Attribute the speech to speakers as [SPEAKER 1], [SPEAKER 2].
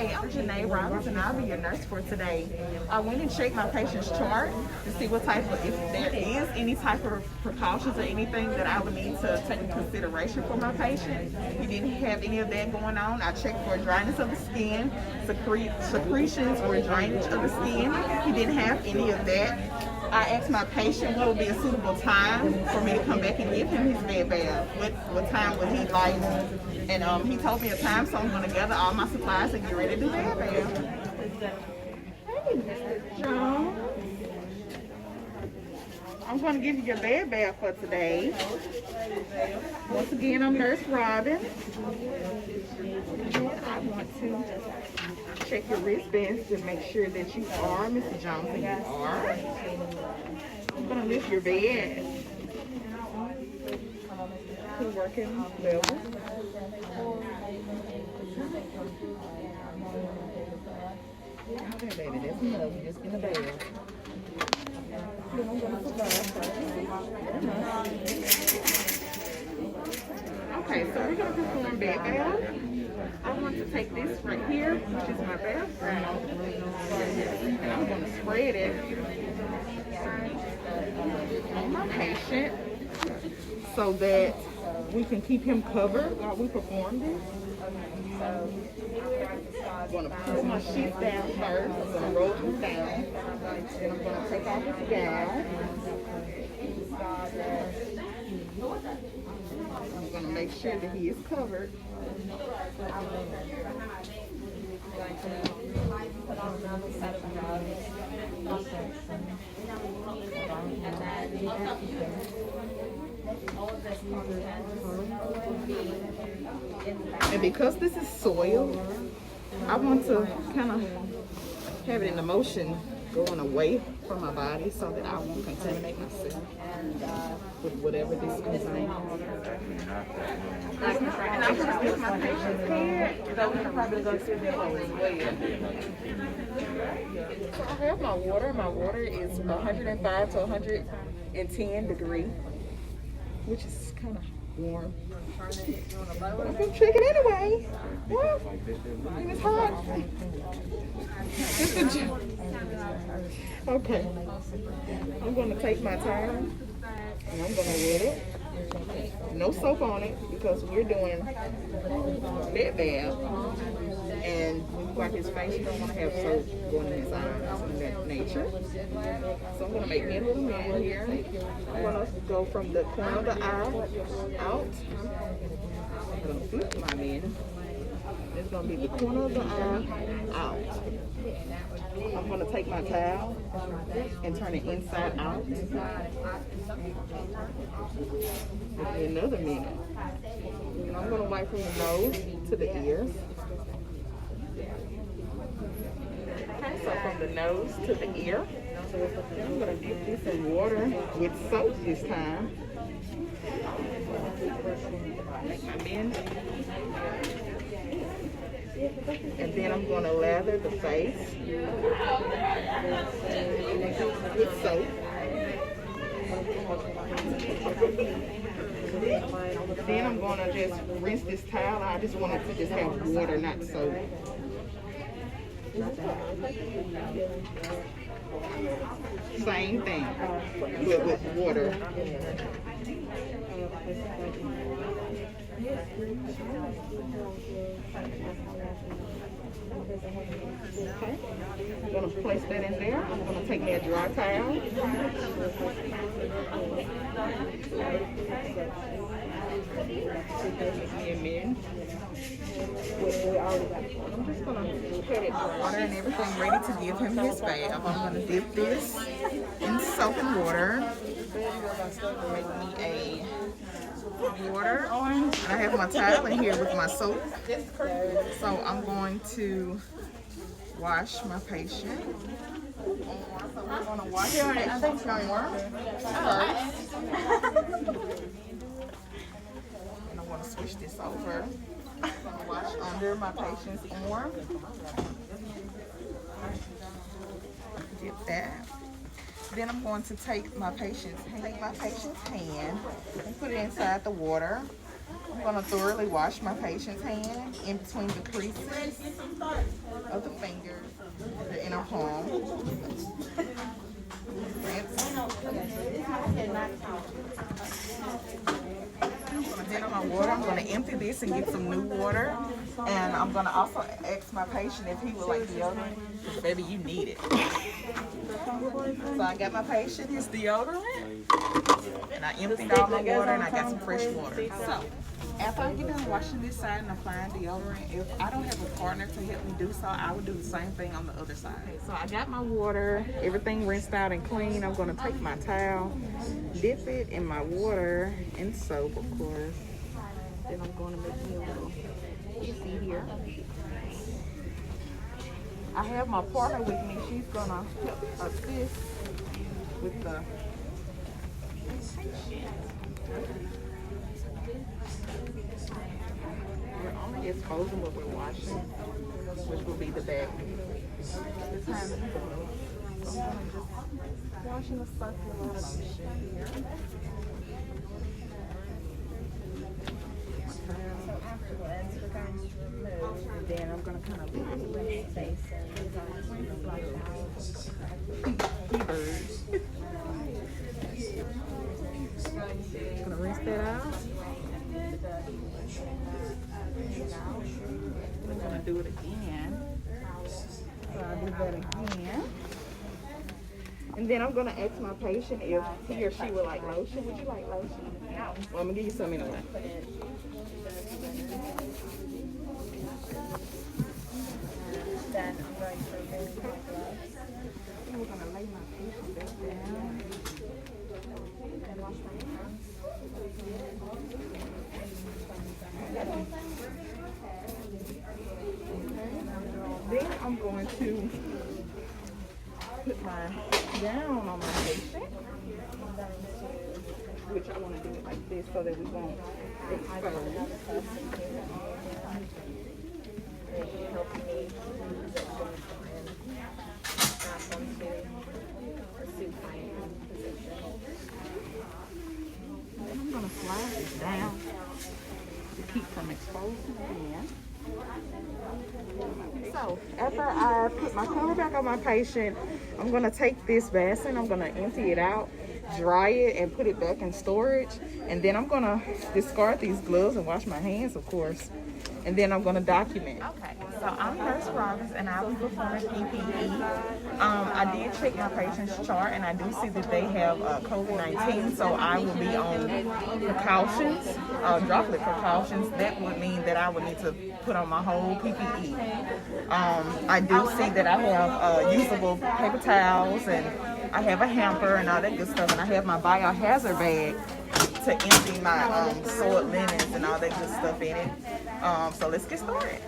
[SPEAKER 1] Hi, I'm Janae Robbins, and I'll be your nurse for today. I went and checked my patient's chart to see what type of, if there is any type of precautions or anything that I would need to take into consideration for my patient. He didn't have any of that going on. I checked for dryness of the skin, secretions or drainage of the skin. He didn't have any of that. I asked my patient what would be a suitable time for me to come back and give him his bed bath. What time would he like? And he told me a time, so I'm going to gather all my supplies and get ready to do bed bath. Hey, Mr. Jones. I'm going to give you your bed bath for today. Once again, I'm Nurse Robin. I want to check your wristbands to make sure that you are Mr. Jones, and you are. I'm going to lift your bed to working level. Okay, baby, that's enough. You just in the bed. Then I'm going to put that. Okay, so we're going to perform bed bath. I want to take this right here, which is my bathroom, and I'm going to spread it on my patient so that we can keep him covered while we perform this. I'm going to put my sheets down first. I'm going to roll them down. Then I'm going to take off his gown. I'm going to make sure that he is covered. And because this is soil, I want to kind of have it in the motion going away from my body so that I won't contaminate myself with whatever this contains. And I'm going to put my patient's head, so we can probably go to the pillow as well. So I have my water. My water is 105 to 110 degrees, which is kind of warm. But I'm going to check it anyway. Well, it's hot. Okay. I'm going to take my time and I'm going to wet it. No soap on it because we're doing bed bath. And when you wipe his face, you don't want to have soap going in his eyes and that nature. So I'm going to make me a little man here. I'm going to go from the corner of the eye out. I'm going to flip my man. It's going to be the corner of the eye out. I'm going to take my towel and turn it inside out. Give me another minute. And I'm going to wipe from the nose to the ears. Okay, so from the nose to the ear. I'm going to dip this in water with soap this time. Make my bend. And then I'm going to lather the face with soap. Then I'm going to just rinse this towel. I just want it to just have water, not soap. Same thing, but with water. Okay, I'm going to place that in there. I'm going to take me a dry towel. Give me a minute. I'm just going to put it in water and everything ready to give him his bath. I'm going to dip this in soap and water. Make me a water. And I have my towel in here with my soap. So I'm going to wash my patient. So we're going to wash your patient's arm first. And I'm going to switch this over. I'm going to wash under my patient's arm. Get that. Then I'm going to take my patient's hand and put it inside the water. I'm going to thoroughly wash my patient's hand in between the creases. empty this and get some new water. And I'm gonna also ask my patient if he would like deodorant. Because baby, you need it. So I got my patient his deodorant. And I emptied all my water and I got some fresh water. So after I get done washing this side and applying deodorant, if I don't have a partner to help me do so, I would do the same thing on the other side. So I got my water, everything rinsed out and clean. I'm gonna take my towel, dip it in my water and soap, of course. Then I'm gonna make me a little easy here. I have my partner with me. She's gonna help assist with the we're only exposing what we're washing, which will be the back. This time, so I'm gonna just washing the circular motion here.
[SPEAKER 2] So afterwards, we're going to remove, and then I'm going to kind of leave space and flush out.
[SPEAKER 1] Birds. Gonna rinse that out. We're gonna do it again. So I'll do that again. And then I'm gonna ask my patient if he or she would like lotion. Would you like lotion? No. Well, I'm gonna give you some anyway.
[SPEAKER 2] Then I'm going to remove my gloves.
[SPEAKER 1] And we're gonna lay my patient back down.
[SPEAKER 2] And wash my hands.
[SPEAKER 1] Then I'm going to put my gown on my patient, which I want to do it like this so that we won't expose.
[SPEAKER 2] Helping me supine position.
[SPEAKER 1] Then I'm going to slide this down to keep from exposing again. So after I put my cover back on my patient, I'm going to take this basin, I'm going to empty it out, dry it, and put it back in storage. And then I'm going to discard these gloves and wash my hands, of course. And then I'm going to document. Okay, so I'm Nurse Robbins, and I'll be performing PPE. I did check my patient's chart, and I do see that they have COVID-19, so I will be on precautions, droplet precautions. That would mean that I would need to put on my whole PPE. I do see that I have usable paper towels, and I have a hamper and all that good stuff, and I have my biohazard bag to empty my soiled linens and all that good stuff in it. So let's get started.